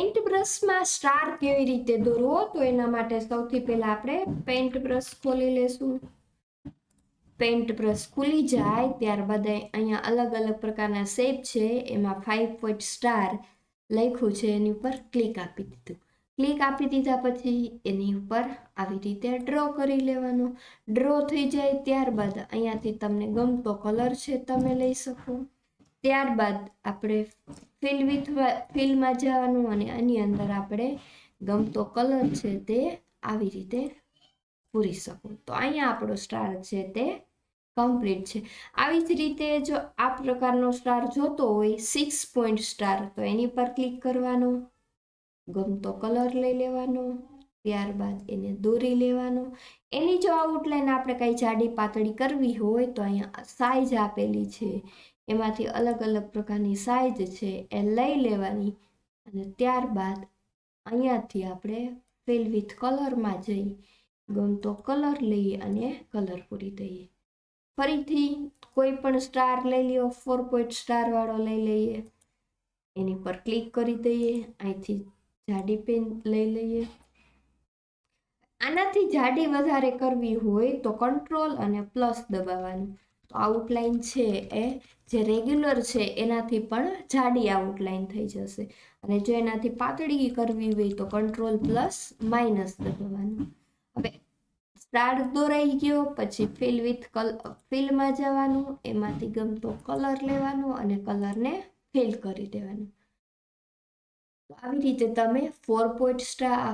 Paint બ્રશમાં star કેવી રીતે દોરવો તો એના માટે સૌથી પહેલા આપણે પેઇન્ટ બ્રશ ખોલી લેશું. પેઇન્ટ બ્રશ ખુલી જાય ત્યારબાદ અહીંયા અલગ અલગ પ્રકારના શેપ છે, એમાં 5 પોઈન્ટ સ્ટાર લખ્યું છે, એની ઉપર ક્લિક આપી દીધું. ક્લિક આપી દીધા પછી એની ઉપર આવી રીતે ડ્રો કરી લેવાનો. ડ્રો થઈ જાય ત્યારબાદ અહીંયાથી તમને ગમતો કલર છે તમે લઈ શકો. ત્યારબાદ આપણે ફિલમાં જવાનું અને આની અંદર આપણે ગમતો કલર છે તે આવી રીતે પૂરી શકો. તો અહીંયા આપણો સ્ટાર છે તે કમ્પ્લીટ છે. આવી જ રીતે જો આ પ્રકારનો સ્ટાર જોતો હોય 6 પોઈન્ટ સ્ટાર, તો એની પર ક્લિક કરવાનો, ગમતો કલર લઈ લેવાનો, ત્યારબાદ એને દોરી લેવાનો. એની જો આઉટલાઈન આપણે કઈ જાડી પાતળી કરવી હોય તો અહીંયા સાઈઝ આપેલી છે, એમાંથી અલગ અલગ પ્રકારની સાઈઝ છે એ લઈ લેવાની અને ત્યારબાદ અહીંયાથી આપણે ફિલ વિથ કલરમાં જઈ ગમતો કલર લઈએ અને કલર પૂરી દઈએ. ફરીથી કોઈ પણ સ્ટાર લઈ લ્યો, 4 પોઈન્ટ સ્ટાર વાળો લઈ લઈએ, એની પર ક્લિક કરી દઈએ, અહીંથી જાડી પેન લઈ લઈએ. આનાથી જાડી વધારે કરવી હોય તો કંટ્રોલ અને પ્લસ દબાવવાનું. તો આઉટલાઈન છે એ જે રેગ્યુલર છે એનાથી પણ જાડી આઉટલાઈન થઈ જશે, અને જો એનાથી પાતળી કરવી હોય તો કંટ્રોલ પ્લસ માઇનસ દબાવવાનું. હવે સ્ટાર દોરાઈ ગયો પછી ફિલમાં જવાનું, એમાંથી ગમતો કલર લેવાનો અને કલરને ફિલ કરી દેવાનું. તો આવી રીતે તમે 4 પોઈન્ટ સ્ટાર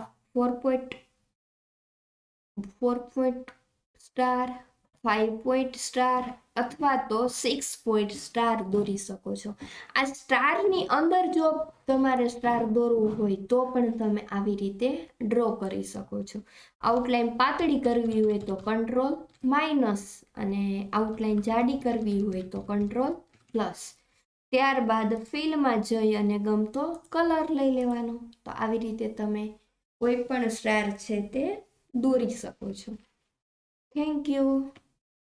5 પોઈન્ટ સ્ટાર અથવા તો 6 પોઈન્ટ સ્ટાર દોરી શકો છો. આ સ્ટારની અંદર જો તમારે સ્ટાર દોરવું હોય તો પણ તમે આવી રીતે ડ્રો કરી શકો છો. આઉટલાઈન પાતળી કરવી હોય તો કંટ્રોલ માઇનસ, અને આઉટલાઈન જાડી કરવી હોય તો કંટ્રોલ પ્લસ. ત્યારબાદ ફિલમાં જઈ અને ગમતો કલર લઈ લેવાનો. તો આવી રીતે તમે કોઈ પણ સ્ટાર છે તે દોરી શકો છો. Thank you.